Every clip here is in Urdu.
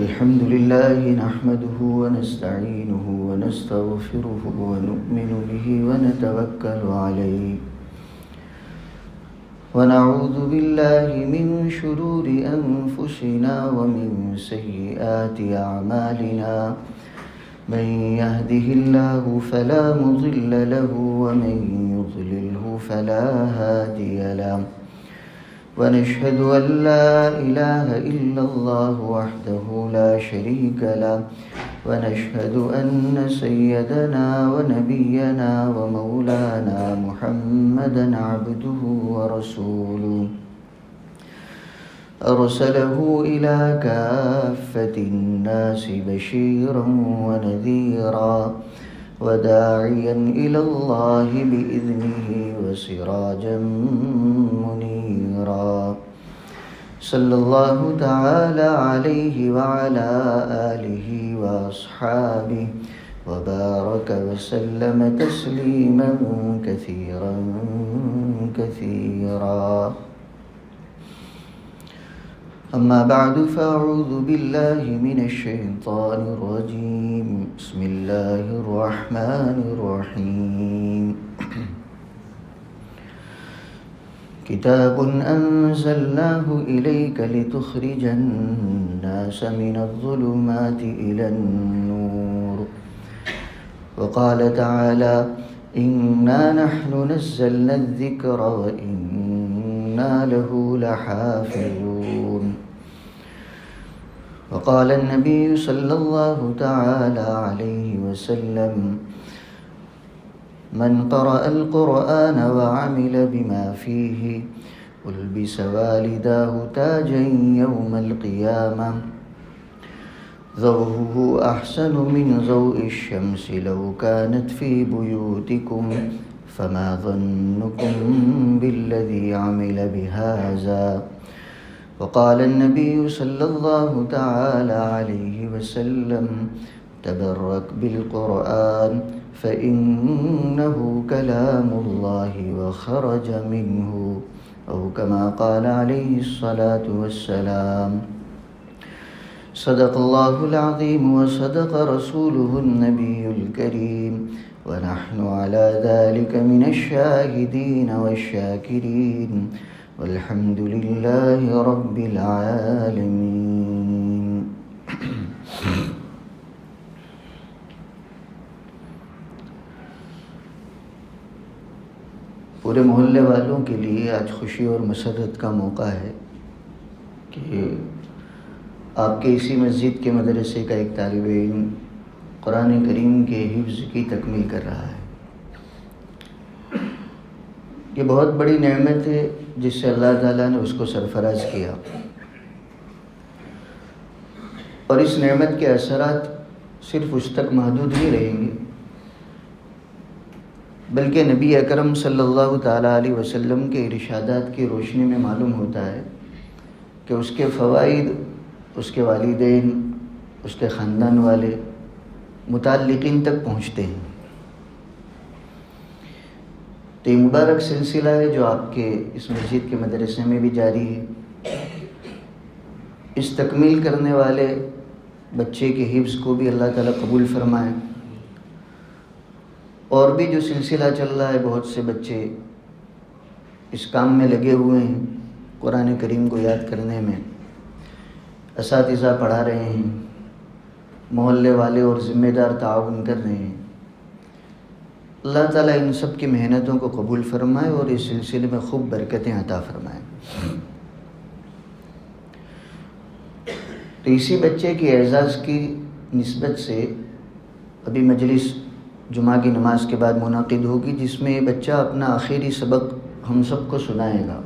الحمد لله نحمده ونستعينه ونستغفره ونؤمن به ونتوكل عليه ونعوذ بالله من شرور أنفسنا ومن سيئات أعمالنا من يهده الله فلا مضل له ومن يضلله فلا هادي له ونشهد أن لا إله إلا الله وحده لا شريك له ونشهد أن سيدنا ونبينا ومولانا محمدا عبده ورسوله أرسله إلى كافة الناس بشيرا ونذيرا وداعيا إلى الله بإذنه وسراجا منيرا صلى الله تعالى عليه وعلى آله وأصحابه وبارك وسلم تسليما كثيرا كثيرا. أما بعد فأعوذ بالله من الشيطان الرجيم. بسم الله الرحمن الرحيم. كتاب أنزلناه إليك لتخرج الناس من الظلمات إلى النور. وقال تعالى إنا نحن نزلنا الذكر وإنا له لحافظون. وقال النبي صلى الله تعالى عليه وسلم من قرأ القرآن وعمل بما فيه ألبس والداه تاجا يوم القيامة ضوءه أحسن من ضوء الشمس لو كانت في بيوتكم فما ظنكم بالذي عمل بهذا. وقال النبي صلى الله تعالى عليه وسلم تبرك بالقرآن فإنه كلام الله وخرج منه أو كما قال عليه الصلاة والسلام. صدق الله العظيم وصدق رسوله النبي الكريم ونحن على ذلك من الشاهدين والشاكرين والحمد لله رب العالمين. پورے محلے والوں کے لیے آج خوشی اور مسرت کا موقع ہے کہ آپ کے اسی مسجد کے مدرسے کا ایک طالب علم قرآن کریم کے حفظ کی تکمیل کر رہا ہے. یہ بہت بڑی نعمت ہے جس سے اللہ تعالیٰ نے اس کو سرفراز کیا، اور اس نعمت کے اثرات صرف اس تک محدود نہیں رہیں گے، بلکہ نبی اکرم صلی اللہ تعالیٰ علیہ وسلم کے ارشادات کی روشنی میں معلوم ہوتا ہے کہ اس کے فوائد اس کے والدین، اس کے خاندان والے، متعلقین تک پہنچتے ہیں. تو یہ مبارک سلسلہ ہے جو آپ کے اس مسجد کے مدرسے میں بھی جاری ہے. اس تکمیل کرنے والے بچے کے حفظ کو بھی اللہ تعالیٰ قبول فرمائے، اور بھی جو سلسلہ چل رہا ہے بہت سے بچے اس کام میں لگے ہوئے ہیں، قرآن کریم کو یاد کرنے میں اساتذہ پڑھا رہے ہیں، محلے والے اور ذمہ دار تعاون کر رہے ہیں. اللہ تعالیٰ ان سب کی محنتوں کو قبول فرمائے اور اس سلسلے میں خوب برکتیں عطا فرمائے. تو اسی بچے کے اعزاز کی نسبت سے ابھی مجلس جمعہ کی نماز کے بعد منعقد ہوگی، جس میں یہ بچہ اپنا آخری سبق ہم سب کو سنائے گا.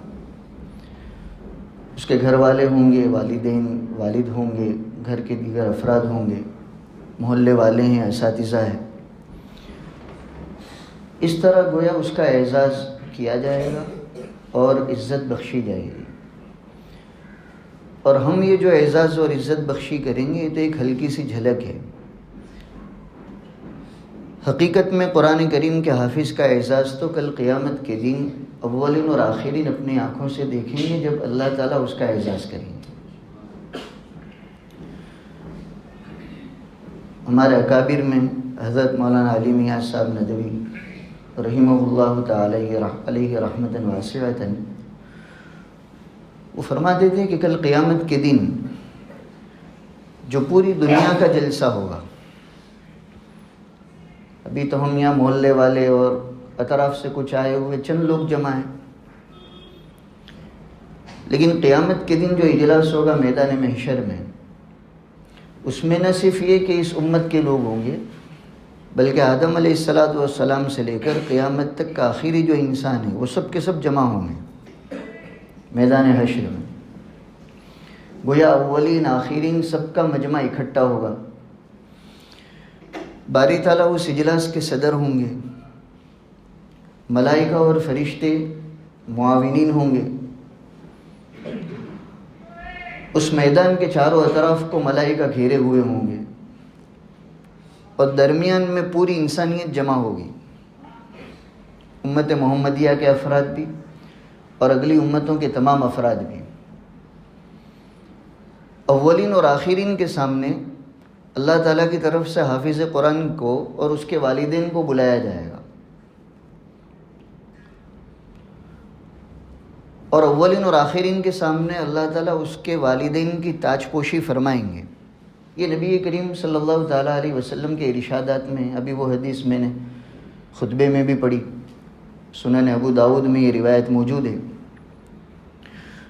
اس کے گھر والے ہوں گے، والدین، والد ہوں گے، گھر کے دیگر افراد ہوں گے، محلے والے ہیں، اساتذہ ہیں. اس طرح گویا اس کا اعزاز کیا جائے گا اور عزت بخشی جائے گی. اور ہم یہ جو اعزاز اور عزت بخشی کریں گے یہ تو ایک ہلکی سی جھلک ہے. حقیقت میں قرآن کریم کے حافظ کا اعزاز تو کل قیامت کے دن اولین اور آخرین اپنی آنکھوں سے دیکھیں گے جب اللہ تعالیٰ اس کا اعزاز کریں گے. ہمارے اکابر میں حضرت مولانا علی میاں صاحب ندوی رحمہ اللہ تعالی علیہ رحمتاً واسعۃً، وہ فرماتے تھے کہ کل قیامت کے دن جو پوری دنیا کا جلسہ ہوگا، ابھی تو ہم یہاں محلے والے اور اطراف سے کچھ آئے ہوئے چند لوگ جمع ہیں، لیکن قیامت کے دن جو اجلاس ہوگا میدان محشر میں، اس میں نہ صرف یہ کہ اس امت کے لوگ ہوں گے، بلکہ آدم علیہ السلام سے لے کر قیامت تک کا آخری جو انسان ہے وہ سب کے سب جمع ہوں گے میدان حشر میں۔ گویا اولین آخرین سب کا مجمع اکٹھا ہوگا۔ باری تعالیٰ اس اجلاس کے صدر ہوں گے، ملائکہ اور فرشتے معاونین ہوں گے۔ اس میدان کے چاروں اطراف کو ملائکہ گھیرے ہوئے ہوں گے اور درمیان میں پوری انسانیت جمع ہوگی، امت محمدیہ کے افراد بھی اور اگلی امتوں کے تمام افراد بھی۔ اولین اور آخرین کے سامنے اللہ تعالیٰ کی طرف سے حافظ قرآن کو اور اس کے والدین کو بلایا جائے گا، اور اولین اور آخرین کے سامنے اللہ تعالیٰ اس کے والدین کی تاج پوشی فرمائیں گے۔ یہ نبی کریم صلی اللہ تعالیٰ علیہ وسلم کے ارشادات میں، ابھی وہ حدیث میں نے خطبے میں بھی پڑھی، سنن ابو داؤد میں یہ روایت موجود ہے۔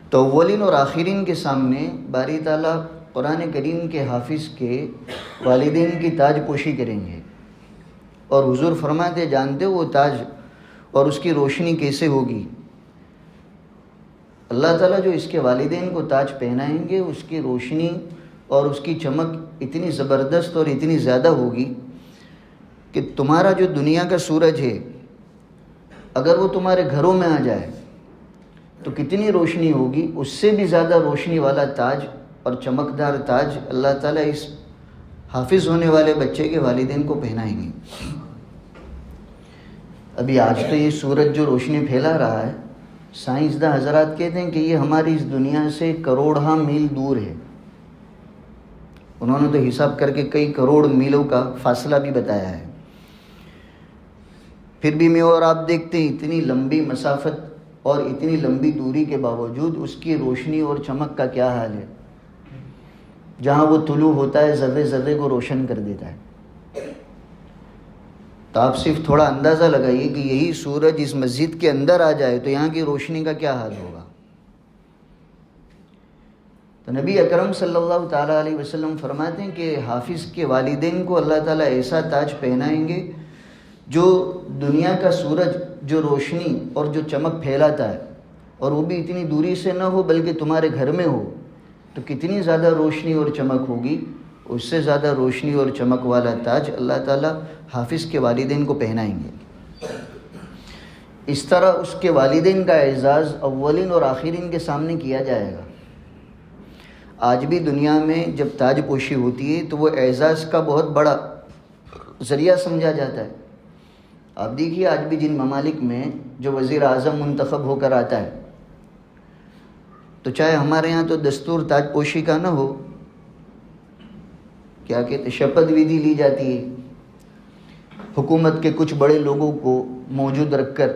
تو اولین اور آخرین کے سامنے باری تعالیٰ قرآن کریم کے حافظ کے والدین کی تاج پوشی کریں گے، اور حضور فرماتے جانتے وہ تاج اور اس کی روشنی کیسے ہوگی؟ اللہ تعالیٰ جو اس کے والدین کو تاج پہنائیں گے، اس کی روشنی اور اس کی چمک اتنی زبردست اور اتنی زیادہ ہوگی کہ تمہارا جو دنیا کا سورج ہے، اگر وہ تمہارے گھروں میں آ جائے تو کتنی روشنی ہوگی، اس سے بھی زیادہ روشنی والا تاج اور چمکدار تاج اللہ تعالیٰ اس حافظ ہونے والے بچے کے والدین کو پہنائیں گے۔ ابھی آج تو یہ سورج جو روشنی پھیلا رہا ہے، سائنسداں حضرات کہتے ہیں کہ یہ ہماری اس دنیا سے کروڑہا میل دور ہے۔ انہوں نے تو حساب کر کے کئی کروڑ میلوں کا فاصلہ بھی بتایا ہے۔ پھر بھی میں اور آپ دیکھتے ہیں اتنی لمبی مسافت اور اتنی لمبی دوری کے باوجود اس کی روشنی اور چمک کا کیا حال ہے۔ جہاں وہ طلوع ہوتا ہے ذرے ذرے کو روشن کر دیتا ہے۔ تو آپ صرف تھوڑا اندازہ لگائیے کہ یہی سورج اس مسجد کے اندر آ جائے تو یہاں کی روشنی کا کیا حال ہوگا۔ تو نبی اکرم صلی اللہ تعالیٰ علیہ وسلم فرماتے ہیں کہ حافظ کے والدین کو اللہ تعالیٰ ایسا تاج پہنائیں گے جو دنیا کا سورج جو روشنی اور جو چمک پھیلاتا ہے، اور وہ بھی اتنی دوری سے نہ ہو بلکہ تمہارے گھر میں ہو، تو کتنی زیادہ روشنی اور چمک ہوگی، اس سے زیادہ روشنی اور چمک والا تاج اللہ تعالیٰ حافظ کے والدین کو پہنائیں گے۔ اس طرح اس کے والدین کا اعزاز اولین اور آخرین کے سامنے کیا جائے گا۔ آج بھی دنیا میں جب تاج پوشی ہوتی ہے تو وہ اعزاز کا بہت بڑا ذریعہ سمجھا جاتا ہے۔ آپ دیکھیے آج بھی جن ممالک میں جو وزیر اعظم منتخب ہو کر آتا ہے، تو چاہے ہمارے یہاں تو دستور تاج پوشی کا نہ ہو، کیا کہتے شپت ودھی لی جاتی ہے، حکومت کے کچھ بڑے لوگوں کو موجود رکھ کر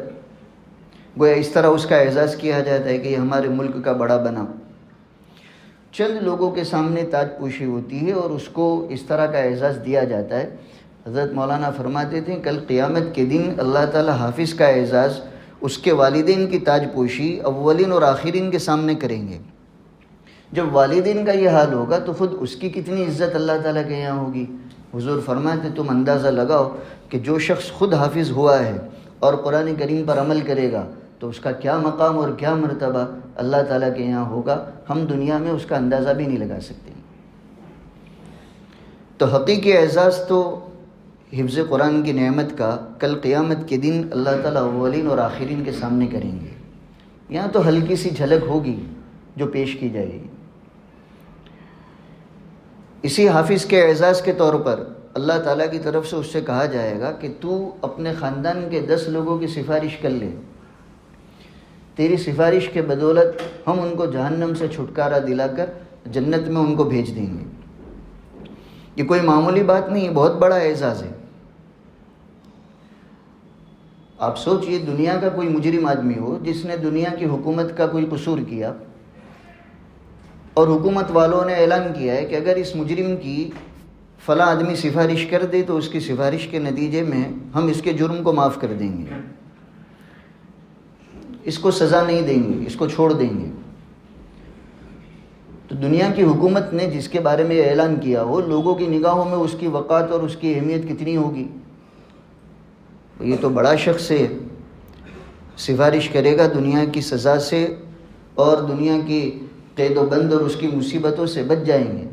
گویا اس طرح اس کا اعزاز کیا جاتا ہے کہ یہ ہمارے ملک کا بڑا بنا۔ چند لوگوں کے سامنے تاج پوشی ہوتی ہے اور اس کو اس طرح کا اعزاز دیا جاتا ہے۔ حضرت مولانا فرماتے تھے کل قیامت کے دن اللہ تعالیٰ حافظ کا اعزاز، اس کے والدین کی تاج پوشی اولین اور آخرین کے سامنے کریں گے۔ جب والدین کا یہ حال ہوگا تو خود اس کی کتنی عزت اللہ تعالیٰ کے یہاں ہوگی۔ حضور فرماتے تم اندازہ لگاؤ کہ جو شخص خود حافظ ہوا ہے اور قرآن کریم پر عمل کرے گا تو اس کا کیا مقام اور کیا مرتبہ اللہ تعالیٰ کے یہاں ہوگا، ہم دنیا میں اس کا اندازہ بھی نہیں لگا سکتے۔ تو حقیقی اعزاز تو حفظ قرآن کی نعمت کا کل قیامت کے دن اللہ تعالیٰ اولین اور آخرین کے سامنے کریں گے۔ یہاں تو ہلکی سی جھلک ہوگی جو پیش کی جائے گی۔ اسی حافظ کے اعزاز کے طور پر اللہ تعالیٰ کی طرف سے اس سے کہا جائے گا کہ تو اپنے خاندان کے 10 لوگوں کی سفارش کر لے، تیری سفارش کے بدولت ہم ان کو جہنم سے چھٹکارا دلا کر جنت میں ان کو بھیج دیں گے۔ یہ کوئی معمولی بات نہیں ہے، بہت بڑا اعزاز ہے۔ آپ سوچئے دنیا کا کوئی مجرم آدمی ہو جس نے دنیا کی حکومت کا کوئی قصور کیا، اور حکومت والوں نے اعلان کیا ہے کہ اگر اس مجرم کی فلاں آدمی سفارش کر دے تو اس کی سفارش کے نتیجے میں ہم اس کے جرم کو معاف کر دیں گے، اس کو سزا نہیں دیں گے، اس کو چھوڑ دیں گے۔ تو دنیا کی حکومت نے جس کے بارے میں اعلان کیا ہو، لوگوں کی نگاہوں میں اس کی وقار اور اس کی اہمیت کتنی ہوگی؟ یہ تو بڑا شخص ہے، سفارش کرے گا دنیا کی سزا سے اور دنیا کی قید و بند اور اس کی مصیبتوں سے بچ جائیں گے۔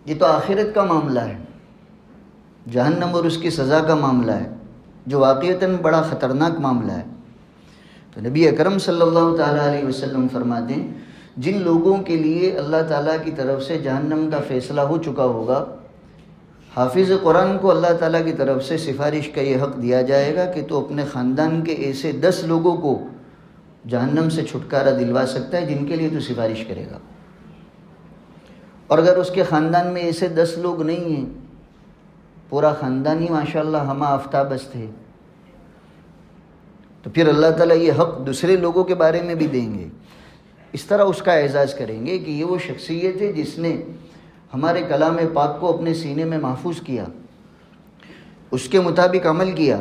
یہ تو آخرت کا معاملہ ہے، جہنم اور اس کی سزا کا معاملہ ہے، جو واقعتاً بڑا خطرناک معاملہ ہے۔ تو نبی اکرم صلی اللہ تعالیٰ علیہ وسلم فرماتے ہیں جن لوگوں کے لیے اللہ تعالیٰ کی طرف سے جہنم کا فیصلہ ہو چکا ہوگا، حافظ قرآن کو اللہ تعالیٰ کی طرف سے سفارش کا یہ حق دیا جائے گا کہ تو اپنے خاندان کے ایسے 10 لوگوں کو جہنم سے چھٹکارا دلوا سکتا ہے جن کے لیے تو سفارش کرے گا۔ اور اگر اس کے خاندان میں ایسے 10 لوگ نہیں ہیں، پورا خاندان ہی ماشاءاللہ ہمہ آفتابست ہے، تو پھر اللہ تعالیٰ یہ حق دوسرے لوگوں کے بارے میں بھی دیں گے۔ اس طرح اس کا اعزاز کریں گے کہ یہ وہ شخصیت ہے جس نے ہمارے کلام پاک کو اپنے سینے میں محفوظ کیا، اس کے مطابق عمل کیا،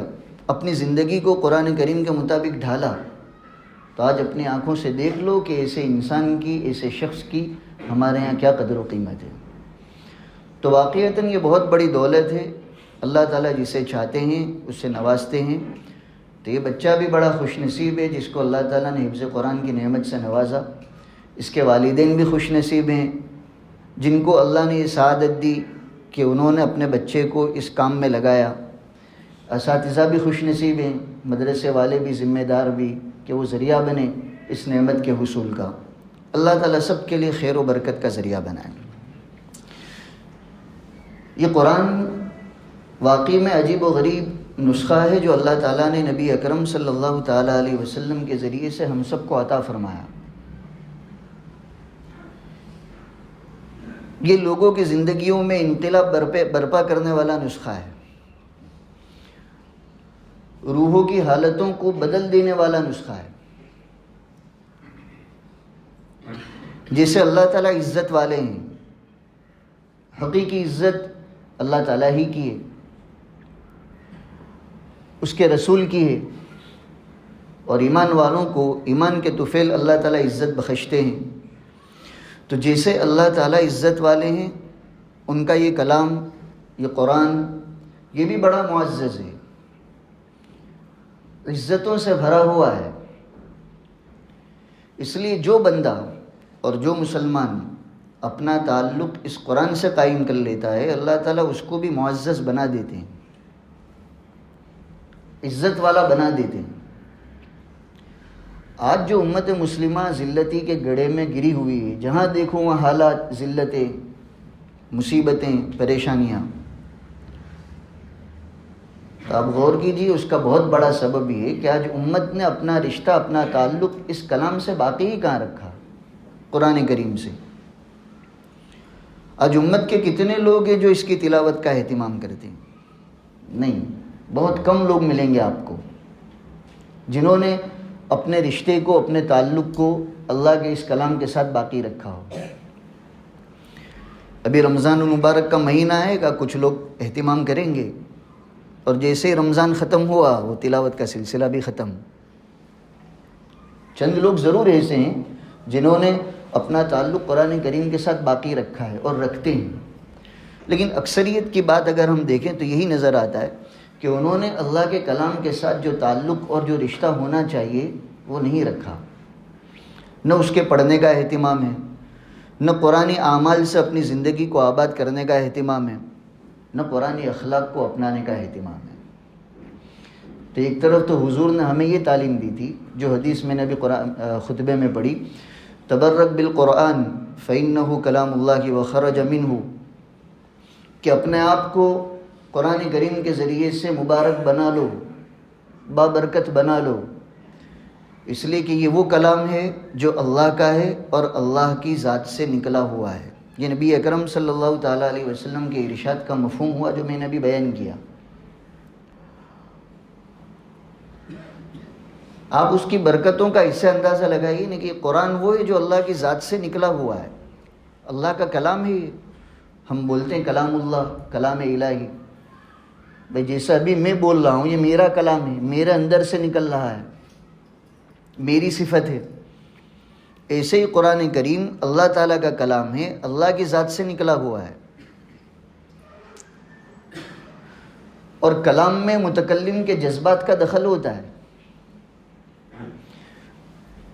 اپنی زندگی کو قرآن کریم کے مطابق ڈھالا۔ تو آج اپنی آنکھوں سے دیکھ لو کہ ایسے انسان کی، ایسے شخص کی ہمارے ہاں کیا قدر و قیمت ہے۔ تو واقعتاً یہ بہت بڑی دولت ہے، اللہ تعالیٰ جسے چاہتے ہیں اس سے نوازتے ہیں۔ تو یہ بچہ بھی بڑا خوش نصیب ہے جس کو اللہ تعالیٰ نے حفظ قرآن کی نعمت سے نوازا، اس کے والدین بھی خوش نصیب ہیں جن کو اللہ نے یہ سعادت دی کہ انہوں نے اپنے بچے کو اس کام میں لگایا، اساتذہ بھی خوش نصیب ہیں، مدرسے والے بھی، ذمہ دار بھی، کہ وہ ذریعہ بنے اس نعمت کے حصول کا۔ اللہ تعالیٰ سب کے لیے خیر و برکت کا ذریعہ بنائے۔ یہ قرآن واقعی میں عجیب و غریب نسخہ ہے جو اللہ تعالیٰ نے نبی اکرم صلی اللہ تعالیٰ علیہ وسلم کے ذریعے سے ہم سب کو عطا فرمایا۔ یہ لوگوں کی زندگیوں میں انقلاب برپا کرنے والا نسخہ ہے، روحوں کی حالتوں کو بدل دینے والا نسخہ ہے۔ جیسے اللہ تعالیٰ عزت والے ہیں، حقیقی عزت اللہ تعالیٰ ہی کی ہے، اس کے رسول کی ہے، اور ایمان والوں کو ایمان کے طفیل اللہ تعالیٰ عزت بخشتے ہیں۔ تو جیسے اللہ تعالیٰ عزت والے ہیں، ان کا یہ کلام، یہ قرآن، یہ بھی بڑا معزز ہے، عزتوں سے بھرا ہوا ہے۔ اس لیے جو بندہ اور جو مسلمان اپنا تعلق اس قرآن سے قائم کر لیتا ہے، اللہ تعالیٰ اس کو بھی معزز بنا دیتے ہیں، عزت والا بنا دیتے ہیں۔ آج جو امت مسلمہ ذلتی کے گڑھے میں گری ہوئی ہے، جہاں دیکھو وہاں حالات، ذلتیں، مصیبتیں، پریشانیاں، تو آپ غور کیجیے، اس کا بہت بڑا سبب یہ ہے کہ آج امت نے اپنا رشتہ، اپنا تعلق اس کلام سے باقی ہی کہاں رکھا، قرآن کریم سے۔ آج امت کے کتنے لوگ ہیں جو اس کی تلاوت کا اہتمام کرتے ہیں؟ نہیں، بہت کم لوگ ملیں گے آپ کو جنہوں نے اپنے رشتے کو، اپنے تعلق کو اللہ کے اس کلام کے ساتھ باقی رکھا ہو۔ ابھی رمضان المبارک کا مہینہ ہے کہ کچھ لوگ اہتمام کریں گے، اور جیسے ہی رمضان ختم ہوا وہ تلاوت کا سلسلہ بھی ختم۔ چند لوگ ضرور ایسے ہیں جنہوں نے اپنا تعلق قرآن کریم کے ساتھ باقی رکھا ہے اور رکھتے ہیں، لیکن اکثریت کی بات اگر ہم دیکھیں تو یہی نظر آتا ہے کہ انہوں نے اللہ کے کلام کے ساتھ جو تعلق اور جو رشتہ ہونا چاہیے وہ نہیں رکھا۔ نہ اس کے پڑھنے کا اہتمام ہے، نہ قرآنی اعمال سے اپنی زندگی کو آباد کرنے کا اہتمام ہے، نہ قرآنی اخلاق کو اپنانے کا اہتمام ہے۔ تو ایک طرف تو حضور نے ہمیں یہ تعلیم دی تھی جو حدیث میں نے بھی خطبے میں پڑھی، تبرک بالقرآن فإنہ کلام اللہ وخرج منہ، کہ اپنے آپ کو قرآن کریم کے ذریعے سے مبارک بنا لو، بابرکت بنا لو، اس لیے کہ یہ وہ کلام ہے جو اللہ کا ہے اور اللہ کی ذات سے نکلا ہوا ہے، یہ نبی اکرم صلی اللہ تعالیٰ علیہ وسلم کے ارشاد کا مفہوم ہوا جو میں نے ابھی بیان کیا۔ آپ اس کی برکتوں کا اس سے اندازہ لگائیے نا کہ قرآن وہ ہے جو اللہ کی ذات سے نکلا ہوا ہے، اللہ کا کلام ہی۔ ہم بولتے ہیں کلام اللہ، کلام الہی، بھائی جیسا ابھی میں بول رہا ہوں یہ میرا کلام ہے، میرے اندر سے نکل رہا ہے، میری صفت ہے۔ ایسے ہی قرآن کریم اللہ تعالیٰ کا کلام ہے، اللہ کی ذات سے نکلا ہوا ہے۔ اور کلام میں متکلم کے جذبات کا دخل ہوتا ہے۔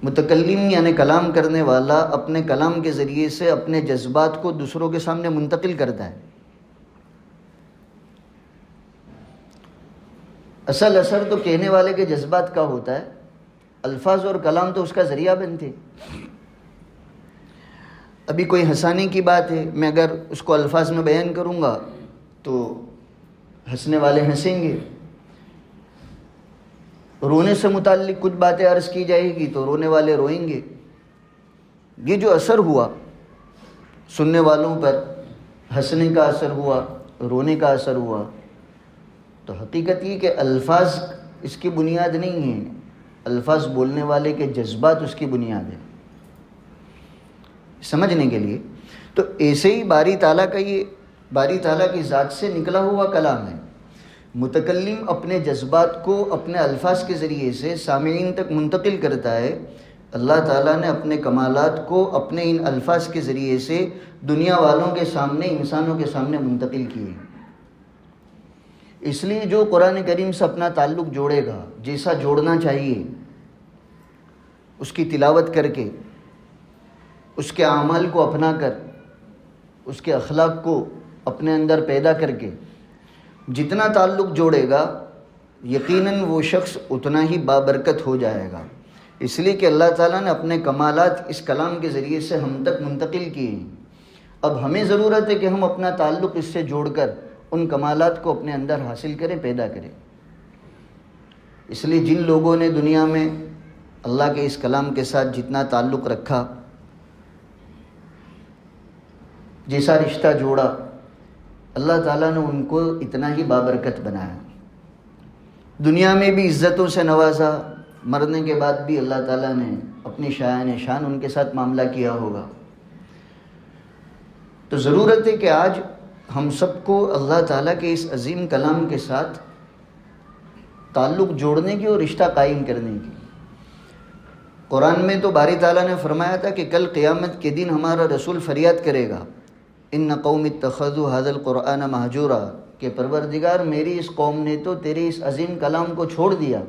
متکلم یعنی کلام کرنے والا اپنے کلام کے ذریعے سے اپنے جذبات کو دوسروں کے سامنے منتقل کرتا ہے۔ اصل اثر تو کہنے والے کے جذبات کا ہوتا ہے، الفاظ اور کلام تو اس کا ذریعہ بنتے۔ ابھی کوئی ہنسانے کی بات ہے، میں اگر اس کو الفاظ میں بیان کروں گا تو ہنسنے والے ہنسیں گے، رونے سے متعلق کچھ باتیں عرض کی جائے گی تو رونے والے روئیں گے۔ یہ جو اثر ہوا سننے والوں پر، ہنسنے کا اثر ہوا، رونے کا اثر ہوا، تو حقیقت یہ کہ الفاظ اس کی بنیاد نہیں ہے، الفاظ بولنے والے کے جذبات اس کی بنیاد ہے۔ سمجھنے کے لیے تو ایسے ہی باری تعالیٰ کا یہ باری تعالیٰ کی ذات سے نکلا ہوا کلام ہے۔ متکلم اپنے جذبات کو اپنے الفاظ کے ذریعے سے سامعین تک منتقل کرتا ہے، اللہ تعالیٰ نے اپنے کمالات کو اپنے ان الفاظ کے ذریعے سے دنیا والوں کے سامنے، انسانوں کے سامنے منتقل کیے۔ اس لیے جو قرآن کریم سے اپنا تعلق جوڑے گا، جیسا جوڑنا چاہیے، اس کی تلاوت کر کے، اس کے اعمال کو اپنا کر، اس کے اخلاق کو اپنے اندر پیدا کر کے جتنا تعلق جوڑے گا، یقیناً وہ شخص اتنا ہی بابرکت ہو جائے گا۔ اس لیے کہ اللہ تعالیٰ نے اپنے کمالات اس کلام کے ذریعے سے ہم تک منتقل کیے ہیں۔ اب ہمیں ضرورت ہے کہ ہم اپنا تعلق اس سے جوڑ کر ان کمالات کو اپنے اندر حاصل کریں، پیدا کریں۔ اس لیے جن لوگوں نے دنیا میں اللہ کے اس کلام کے ساتھ جتنا تعلق رکھا، جیسا رشتہ جوڑا، اللہ تعالیٰ نے ان کو اتنا ہی بابرکت بنایا، دنیا میں بھی عزتوں سے نوازا، مرنے کے بعد بھی اللہ تعالیٰ نے اپنی شایان شان ان کے ساتھ معاملہ کیا ہوگا۔ تو ضرورت ہے کہ آج ہم سب کو اللہ تعالیٰ کے اس عظیم کلام کے ساتھ تعلق جوڑنے کی اور رشتہ قائم کرنے کی۔ قرآن میں تو باری تعالیٰ نے فرمایا تھا کہ کل قیامت کے دن ہمارا رسول فریاد کرے گا، ان قوم اتخذوا هذا القرآن مہجورا، کہ پروردگار میری اس قوم نے تو تیرے اس عظیم کلام کو چھوڑ دیا،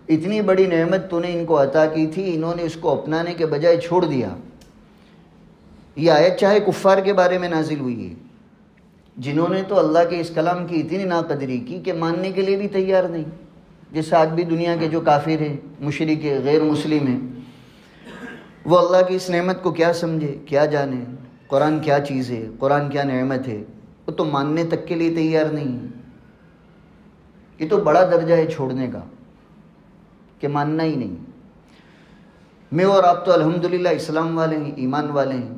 اتنی بڑی نعمت تو نے ان کو عطا کی تھی، انہوں نے اس کو اپنانے کے بجائے چھوڑ دیا۔ یہ آیت چاہے کفار کے بارے میں نازل ہوئی ہے، جنہوں نے تو اللہ کے اس کلام کی اتنی ناقدری کی کہ ماننے کے لیے بھی تیار نہیں، جیسے آج بھی دنیا کے جو کافر ہیں، مشرک ہیں، غیر مسلم ہیں، وہ اللہ کی اس نعمت کو کیا سمجھے، کیا جانے، قرآن کیا چیز ہے، قرآن کیا نعمت ہے، وہ تو ماننے تک کے لیے تیار نہیں ہے۔ یہ تو بڑا درجہ ہے چھوڑنے کا کہ ماننا ہی نہیں۔ میں اور آپ تو الحمدللہ اسلام والے ہیں، ایمان والے ہیں،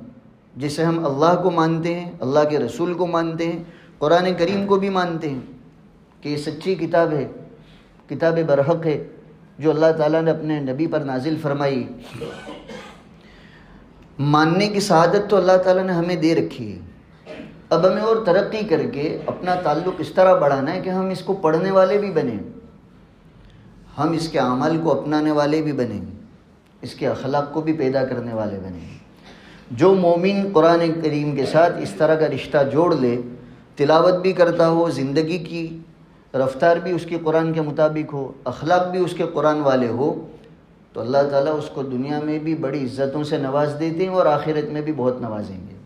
جسے ہم اللہ کو مانتے ہیں، اللہ کے رسول کو مانتے ہیں، قرآن کریم کو بھی مانتے ہیں کہ یہ سچی کتاب ہے، کتاب برحق ہے جو اللہ تعالیٰ نے اپنے نبی پر نازل فرمائی۔ ماننے کی سعادت تو اللہ تعالیٰ نے ہمیں دے رکھی ہے۔ اب ہمیں اور ترقی کر کے اپنا تعلق اس طرح بڑھانا ہے کہ ہم اس کو پڑھنے والے بھی بنیں، ہم اس کے اعمال کو اپنانے والے بھی بنیں، اس کے اخلاق کو بھی پیدا کرنے والے بنیں۔ جو مومن قرآن کریم کے ساتھ اس طرح کا رشتہ جوڑ لے، تلاوت بھی کرتا ہو، زندگی کی رفتار بھی اس کی قرآن کے مطابق ہو، اخلاق بھی اس کے قرآن والے ہو، تو اللہ تعالیٰ اس کو دنیا میں بھی بڑی عزتوں سے نواز دیتے ہیں اور آخرت میں بھی بہت نوازیں گے۔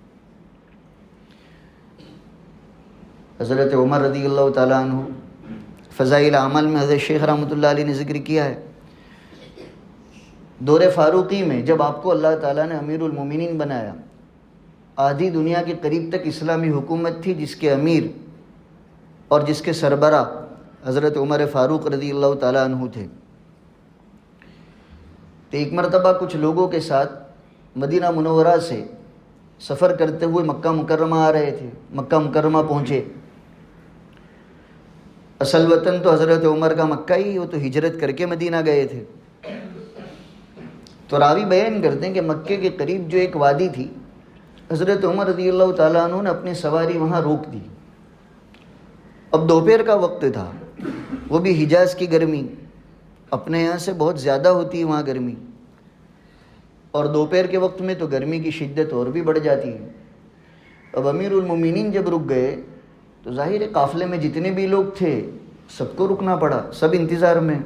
حضرت عمر رضی اللہ تعالیٰ عنہ فضائل اعمال میں حضرت شیخ رحمۃ اللہ علیہ نے ذکر کیا ہے، دور فاروقی میں جب آپ کو اللہ تعالیٰ نے امیر المومنین بنایا، آدھی دنیا کے قریب تک اسلامی حکومت تھی، جس کے امیر اور جس کے سربراہ حضرت عمر فاروق رضی اللہ تعالیٰ عنہ تھے۔ تو ایک مرتبہ کچھ لوگوں کے ساتھ مدینہ منورہ سے سفر کرتے ہوئے مکہ مکرمہ آ رہے تھے، مکہ مکرمہ پہنچے۔ اصل وطن تو حضرت عمر کا مکہ ہی، وہ تو ہجرت کر کے مدینہ گئے تھے۔ تو راوی بیان کرتے ہیں کہ مکے کے قریب جو ایک وادی تھی، حضرت عمر رضی اللہ تعالیٰ عنہ نے اپنی سواری وہاں روک دی۔ اب دوپہر کا وقت تھا، وہ بھی حجاز کی گرمی، اپنے یہاں سے بہت زیادہ ہوتی ہے وہاں گرمی، اور دوپہر کے وقت میں تو گرمی کی شدت اور بھی بڑھ جاتی ہے۔ اب امیر المومنین جب رک گئے تو ظاہر ہے قافلے میں جتنے بھی لوگ تھے سب کو رکنا پڑا، سب انتظار میں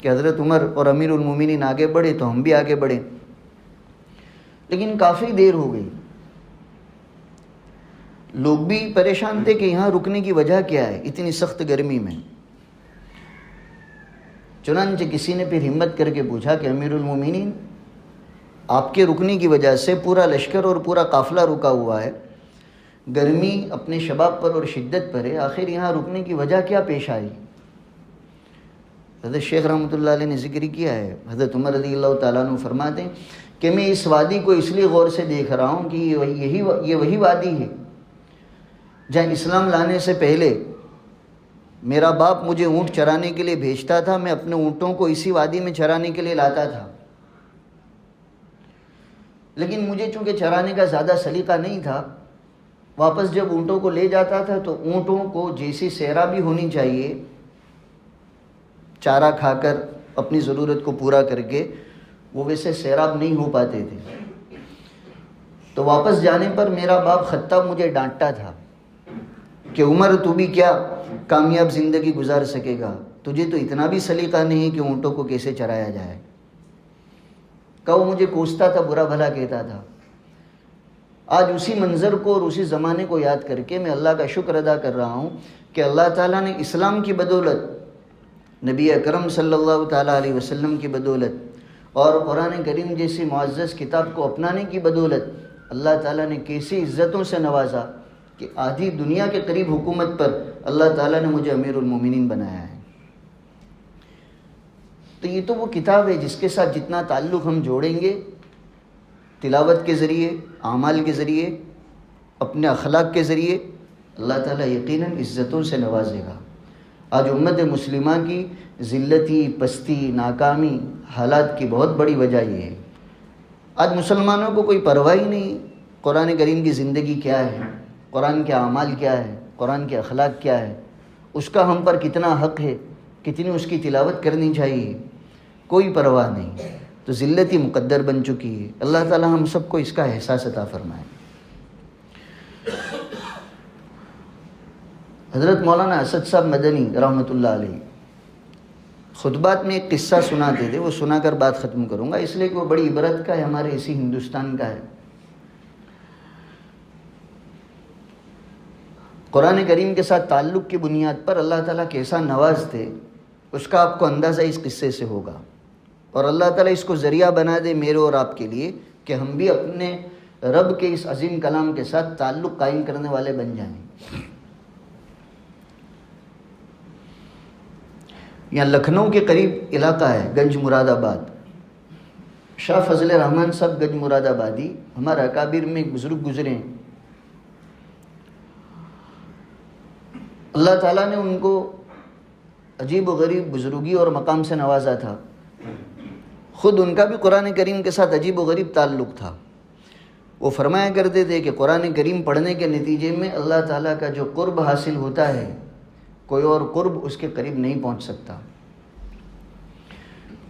کہ حضرت عمر اور امیر المومنین آگے بڑھے تو ہم بھی آگے بڑھیں۔ لیکن کافی دیر ہو گئی، لوگ بھی پریشان تھے کہ یہاں رکنے کی وجہ کیا ہے اتنی سخت گرمی میں۔ چنانچہ کسی نے پھر ہمت کر کے پوچھا کہ امیر المومنین، آپ کے رکنے کی وجہ سے پورا لشکر اور پورا قافلہ رکا ہوا ہے، گرمی اپنے شباب پر اور شدت پر ہے، آخر یہاں رکنے کی وجہ کیا پیش آئی؟ حضرت شیخ رحمۃ اللہ علیہ نے ذکر کیا ہے، حضرت عمر رضی اللہ تعالیٰ عنہ فرماتے ہیں کہ میں اس وادی کو اس لیے غور سے دیکھ رہا ہوں کہ یہ وہی وادی ہے جہاں اسلام لانے سے پہلے میرا باپ مجھے اونٹ چرانے کے لیے بھیجتا تھا، میں اپنے اونٹوں کو اسی وادی میں چرانے کے لیے لاتا تھا، لیکن مجھے چونکہ چرانے کا زیادہ سلیقہ نہیں تھا، واپس جب اونٹوں کو لے جاتا تھا تو اونٹوں کو جیسی سیرابی ہونی چاہیے، چارہ کھا کر اپنی ضرورت کو پورا کر کے، وہ ویسے سیراب نہیں ہو پاتے تھے۔ تو واپس جانے پر میرا باپ خطاب مجھے ڈانٹتا تھا کہ عمر تو بھی کیا کامیاب زندگی گزار سکے گا، تجھے تو اتنا بھی سلیقہ نہیں کہ اونٹوں کو کیسے چرایا جائے۔ کہ وہ مجھے کوستا تھا، برا بھلا کہتا تھا۔ آج اسی منظر کو اور اسی زمانے کو یاد کر کے میں اللہ کا شکر ادا کر رہا ہوں کہ اللہ تعالیٰ نے اسلام کی بدولت، نبی اکرم صلی اللہ تعالیٰ علیہ وسلم کی بدولت اور قرآن کریم جیسی معزز کتاب کو اپنانے کی بدولت اللہ تعالیٰ نے کیسی عزتوں سے نوازا کہ آدھی دنیا کے قریب حکومت پر اللہ تعالیٰ نے مجھے امیر المومنین بنایا ہے۔ تو یہ تو وہ کتاب ہے جس کے ساتھ جتنا تعلق ہم جوڑیں گے، تلاوت کے ذریعے، اعمال کے ذریعے، اپنے اخلاق کے ذریعے، اللہ تعالیٰ یقیناً عزتوں سے نوازے گا۔ آج امت مسلمہ کی ذلتی، پستی، ناکامی، حالات کی بہت بڑی وجہ یہ ہے۔ آج مسلمانوں کو کوئی پرواہ ہی نہیں قرآن کریم کی زندگی کیا ہے، قرآن کے اعمال کیا ہے، قرآن کے اخلاق کیا ہے، اس کا ہم پر کتنا حق ہے، کتنی اس کی تلاوت کرنی چاہیے، کوئی پرواہ نہیں۔ تو ذلتی مقدر بن چکی ہے۔ اللہ تعالیٰ ہم سب کو اس کا احساس عطا فرمائے۔ حضرت مولانا اسد صاحب مدنی رحمۃ اللہ علیہ خطبات میں ایک قصہ سناتے تھے، وہ سنا کر بات ختم کروں گا، اس لیے کہ وہ بڑی عبرت کا ہے، ہمارے اسی ہندوستان کا ہے۔ قرآن کریم کے ساتھ تعلق کی بنیاد پر اللہ تعالیٰ کیسا نوازتے، اس کا آپ کو اندازہ اس قصے سے ہوگا، اور اللہ تعالیٰ اس کو ذریعہ بنا دے میرے اور آپ کے لیے کہ ہم بھی اپنے رب کے اس عظیم کلام کے ساتھ تعلق قائم کرنے والے بن جائیں۔ یہاں لکھنؤ کے قریب علاقہ ہے گنج مراد آباد، شاہ فضل رحمان صاحب گنج مراد آبادی ہمارے اکابر میں ایک بزرگ گزرے ہیں۔ اللہ تعالیٰ نے ان کو عجیب و غریب بزرگی اور مقام سے نوازا تھا۔ خود ان کا بھی قرآن کریم کے ساتھ عجیب و غریب تعلق تھا۔ وہ فرمایا کرتے تھے کہ قرآن کریم پڑھنے کے نتیجے میں اللہ تعالیٰ کا جو قرب حاصل ہوتا ہے، کوئی اور قرب اس کے قریب نہیں پہنچ سکتا۔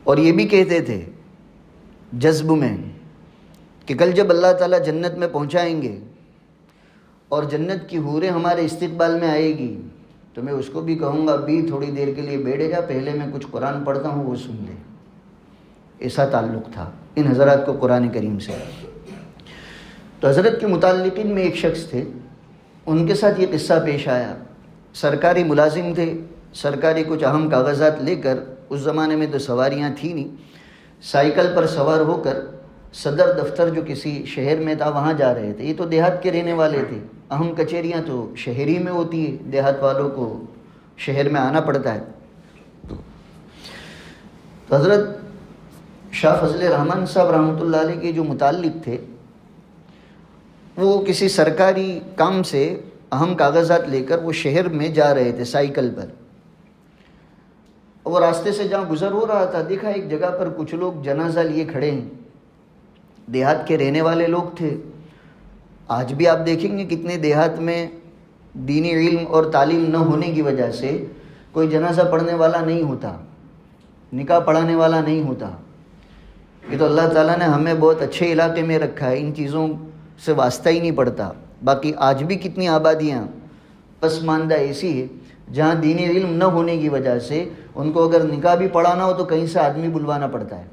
اور یہ بھی کہتے تھے جذب میں کہ کل جب اللہ تعالیٰ جنت میں پہنچائیں گے اور جنت کی حوریں ہمارے استقبال میں آئے گی تو میں اس کو بھی کہوں گا بھی تھوڑی دیر کے لیے بیٹھے جا، پہلے میں کچھ قرآن پڑھتا ہوں، وہ سن لے۔ ایسا تعلق تھا ان حضرات کو قرآن کریم سے۔ تو حضرت کے متعلقین میں ایک شخص تھے، ان کے ساتھ یہ قصہ پیش آیا۔ سرکاری ملازم تھے، سرکاری کچھ اہم کاغذات لے کر، اس زمانے میں تو سواریاں تھیں نہیں، سائیکل پر سوار ہو کر صدر دفتر جو کسی شہر میں تھا وہاں جا رہے تھے۔ یہ تو دیہات کے رہنے والے تھے، اہم کچہریاں تو شہر ہی میں ہوتی ہے، دیہات والوں کو شہر میں آنا پڑتا ہے۔ تو حضرت شاہ فضل رحمان صاحب رحمۃ اللہ علیہ کے جو متعلق تھے، وہ کسی سرکاری کام سے اہم کاغذات لے کر وہ شہر میں جا رہے تھے سائیکل پر. وہ راستے سے جہاں گزر ہو رہا تھا دیکھا ایک جگہ پر کچھ لوگ جنازہ لیے کھڑے ہیں. دیہات کے رہنے والے لوگ تھے. آج بھی آپ دیکھیں گے کتنے دیہات میں دینی علم اور تعلیم نہ ہونے کی وجہ سے کوئی جنازہ پڑھنے والا نہیں ہوتا, نکاح پڑھانے والا نہیں ہوتا. یہ تو اللہ تعالیٰ نے ہمیں بہت اچھے علاقے میں رکھا ہے, ان چیزوں سے واسطہ ہی نہیں پڑتا. باقی آج بھی کتنی آبادیاں پسماندہ ایسی ہے جہاں دینی علم نہ ہونے کی وجہ سے ان کو اگر نکاح بھی پڑھانا ہو تو کہیں سے آدمی بلوانا پڑتا ہے,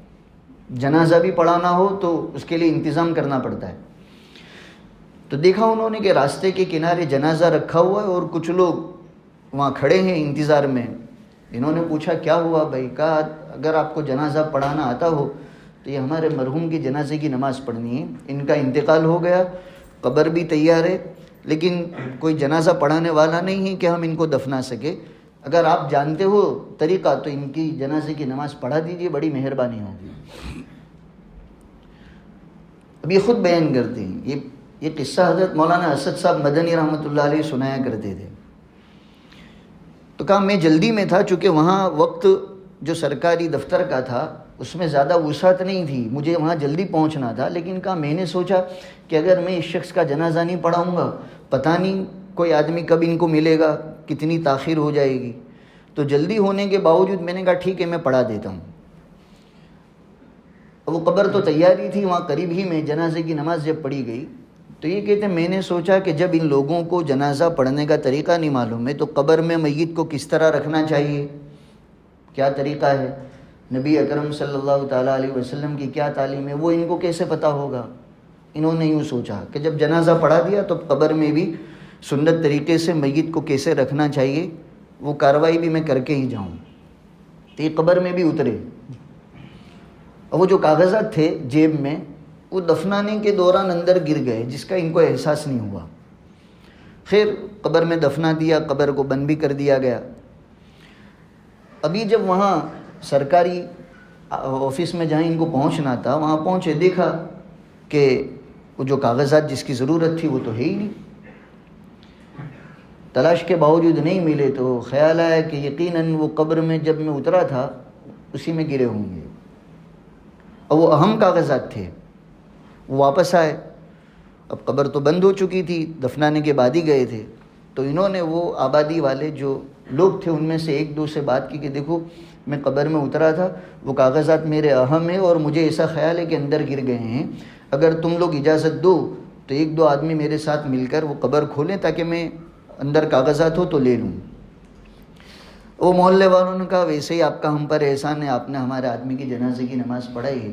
جنازہ بھی پڑھانا ہو تو اس کے لیے انتظام کرنا پڑتا ہے. تو دیکھا انہوں نے کہ راستے کے کنارے جنازہ رکھا ہوا ہے اور کچھ لوگ وہاں کھڑے ہیں انتظار میں. انہوں نے پوچھا کیا ہوا بھائی؟ کہا اگر آپ کو جنازہ پڑھانا آتا ہو تو یہ ہمارے مرحوم کی جنازے کی نماز پڑھنی ہے. ان کا انتقال ہو گیا, قبر بھی تیار ہے, لیکن کوئی جنازہ پڑھانے والا نہیں ہے کہ ہم ان کو دفنا سکے. اگر آپ جانتے ہو طریقہ تو ان کی جنازے کی نماز پڑھا دیجیے, بڑی مہربانی ہوگی. اب یہ خود بیان کرتے ہیں. یہ قصہ حضرت مولانا اسد صاحب مدنی رحمۃ اللہ علیہ سنایا کرتے تھے. تو کہا میں جلدی میں تھا, چونکہ وہاں وقت جو سرکاری دفتر کا تھا اس میں زیادہ وسعت نہیں تھی, مجھے وہاں جلدی پہنچنا تھا. لیکن کہا میں نے سوچا کہ اگر میں اس شخص کا جنازہ نہیں پڑھاؤں گا پتہ نہیں کوئی آدمی کب ان کو ملے گا, کتنی تاخیر ہو جائے گی. تو جلدی ہونے کے باوجود میں نے کہا ٹھیک ہے میں پڑھا دیتا ہوں. وہ قبر تو تیار ہی تھی, وہاں قریب ہی میں جنازے کی نماز جب پڑھی گئی تو یہ کہتے ہیں میں نے سوچا کہ جب ان لوگوں کو جنازہ پڑھنے کا طریقہ نہیں معلوم ہے تو قبر میں میت کو کس طرح رکھنا چاہیے, کیا طریقہ ہے, نبی اکرم صلی اللہ تعالیٰ علیہ وسلم کی کیا تعلیم ہے, وہ ان کو کیسے پتہ ہوگا. انہوں نے یوں سوچا کہ جب جنازہ پڑھا دیا تو قبر میں بھی سنت طریقے سے میت کو کیسے رکھنا چاہیے وہ کارروائی بھی میں کر کے ہی جاؤں. تو یہ قبر میں بھی اترے. اور وہ جو کاغذات تھے جیب میں وہ دفنانے کے دوران اندر گر گئے, جس کا ان کو احساس نہیں ہوا. خیر قبر میں دفنا دیا, قبر کو بند بھی کر دیا گیا. ابھی جب وہاں سرکاری آفس میں جہاں ان کو پہنچنا تھا وہاں پہنچے, دیکھا کہ وہ جو کاغذات جس کی ضرورت تھی وہ تو ہے ہی نہیں. تلاش کے باوجود نہیں ملے تو خیال آیا کہ یقیناً وہ قبر میں جب میں اترا تھا اسی میں گرے ہوں گے, اور وہ اہم کاغذات تھے. وہ واپس آئے, اب قبر تو بند ہو چکی تھی, دفنانے کے بعد ہی گئے تھے. تو انہوں نے وہ آبادی والے جو لوگ تھے ان میں سے ایک دو سے بات کی کہ دیکھو میں قبر میں اترا تھا, وہ کاغذات میرے اہم ہیں اور مجھے ایسا خیال ہے کہ اندر گر گئے ہیں, اگر تم لوگ اجازت دو تو ایک دو آدمی میرے ساتھ مل کر وہ قبر کھولیں تاکہ میں اندر کاغذات ہو تو لے لوں. وہ محلے والوں نے کہا ویسے ہی آپ کا ہم پر احسان ہے, آپ نے ہمارے آدمی کی جنازے کی نماز پڑھائی ہے,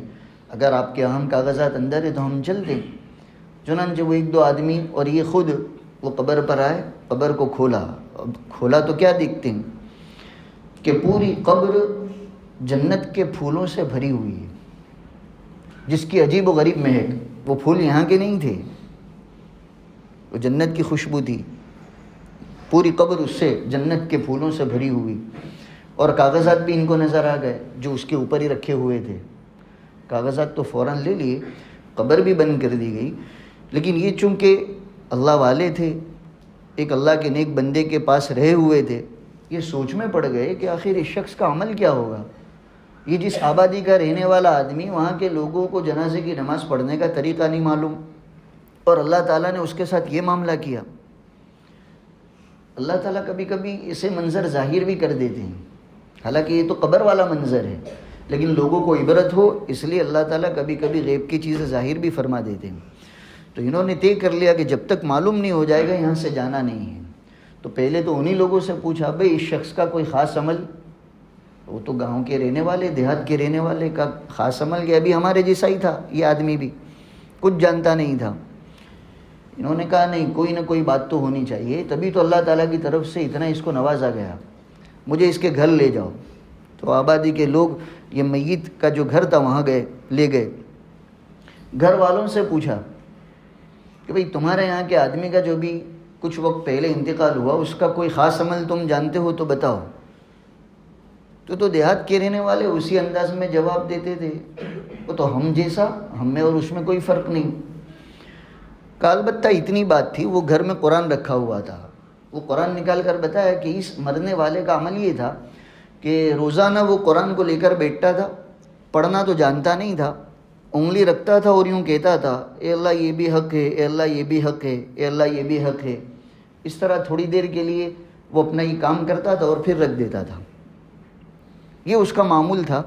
اگر آپ کے اہم کاغذات اندر ہیں تو ہم چل دیں. چنانچہ وہ ایک دو آدمی اور یہ خود وہ قبر پر آئے, قبر کو کھولا. اب کھولا تو کیا دیکھتے ہیں کہ پوری قبر جنت کے پھولوں سے بھری ہوئی ہے, جس کی عجیب و غریب مہک. وہ پھول یہاں کے نہیں تھے, وہ جنت کی خوشبو تھی. پوری قبر اس سے جنت کے پھولوں سے بھری ہوئی, اور کاغذات بھی ان کو نظر آ گئے جو اس کے اوپر ہی رکھے ہوئے تھے. کاغذات تو فوراً لے لیے, قبر بھی بند کر دی گئی. لیکن یہ چونکہ اللہ والے تھے, ایک اللہ کے نیک بندے کے پاس رہے ہوئے تھے, یہ سوچ میں پڑ گئے کہ آخر اس شخص کا عمل کیا ہوگا. یہ جس آبادی کا رہنے والا آدمی, وہاں کے لوگوں کو جنازے کی نماز پڑھنے کا طریقہ نہیں معلوم, اور اللہ تعالیٰ نے اس کے ساتھ یہ معاملہ کیا. اللہ تعالیٰ کبھی کبھی اسے منظر ظاہر بھی کر دیتے ہیں, حالانکہ یہ تو قبر والا منظر ہے, لیکن لوگوں کو عبرت ہو اس لیے اللہ تعالیٰ کبھی کبھی غیب کی چیزیں ظاہر بھی فرما دیتے ہیں. تو انہوں نے طے کر لیا کہ جب تک معلوم نہیں ہو جائے گا یہاں سے جانا نہیں ہے. تو پہلے تو انہی لوگوں سے پوچھا بھئی اس شخص کا کوئی خاص عمل, وہ تو گاؤں کے رہنے والے, دیہات کے رہنے والے کا خاص عمل کیا, ابھی ہمارے جیسا ہی تھا, یہ آدمی بھی کچھ جانتا نہیں تھا. انہوں نے کہا نہیں, کوئی نہ کوئی بات تو ہونی چاہیے, تبھی تو اللہ تعالیٰ کی طرف سے اتنا اس کو نوازا گیا, مجھے اس کے گھر لے جاؤ. تو آبادی کے لوگ یہ میت کا جو گھر تھا وہاں گئے, لے گئے. گھر والوں سے پوچھا کہ بھئی تمہارے یہاں کے آدمی کا جو بھی کچھ وقت پہلے انتقال ہوا اس کا کوئی خاص عمل تم جانتے ہو تو بتاؤ. تو دیہات کے رہنے والے اسی انداز میں جواب دیتے تھے, وہ تو ہم جیسا, ہم میں اور اس میں کوئی فرق نہیں. کہ البتہ اتنی بات تھی، وہ گھر میں قرآن رکھا ہوا تھا. وہ قرآن نکال کر بتایا کہ اس مرنے والے کا عمل یہ تھا کہ روزانہ وہ قرآن کو لے کر بیٹھتا تھا، پڑھنا تو جانتا نہیں تھا، انگلی رکھتا تھا اور یوں کہتا تھا اے اللہ یہ بھی حق ہے، اے اللہ یہ بھی حق ہے، اے اللہ یہ بھی حق ہے. اس طرح تھوڑی دیر کے لیے وہ اپنا یہ کام کرتا تھا اور پھر رکھ دیتا تھا. یہ اس کا معمول تھا،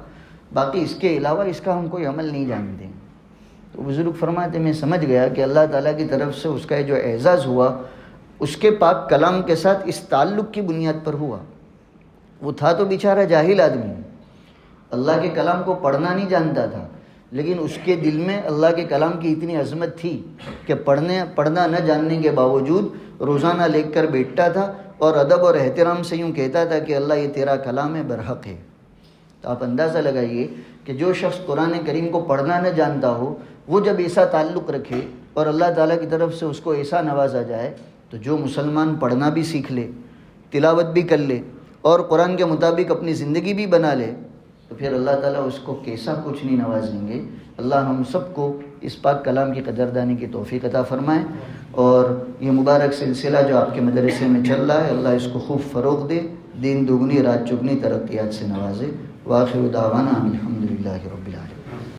باقی اس کے علاوہ اس کا ہم کوئی عمل نہیں جانتے. تو بزرگ فرماتے میں سمجھ گیا کہ اللہ تعالیٰ کی طرف سے اس کا جو اعزاز ہوا اس کے پاک کلام کے ساتھ اس تعلق کی بنیاد پر ہوا. وہ تھا تو بیچارہ جاہل آدمی، اللہ کے کلام کو پڑھنا نہیں جانتا تھا، لیکن اس کے دل میں اللہ کے کلام کی اتنی عظمت تھی کہ پڑھنا نہ جاننے کے باوجود روزانہ لے کر بیٹھتا تھا اور ادب اور احترام سے یوں کہتا تھا کہ اللہ یہ تیرا کلام ہے، برحق ہے. تو آپ اندازہ لگائیے کہ جو شخص قرآن کریم کو پڑھنا نہ جانتا ہو وہ جب ایسا تعلق رکھے اور اللہ تعالیٰ کی طرف سے اس کو ایسا نوازا جائے، تو جو مسلمان پڑھنا بھی سیکھ لے، تلاوت بھی کر لے اور قرآن کے مطابق اپنی زندگی بھی بنا لے، تو پھر اللہ تعالیٰ اس کو کیسا کچھ نہیں نوازیں گے. اللہ ہم سب کو اس پاک کلام کی قدردانی کی توفیق عطا فرمائے، اور یہ مبارک سلسلہ جو آپ کے مدرسے میں چل رہا ہے اللہ اس کو خوب فروغ دے، دین دگنی رات چگنی ترقیات سے نوازے. وآخر دعوانا الحمدللہ رب العالمین.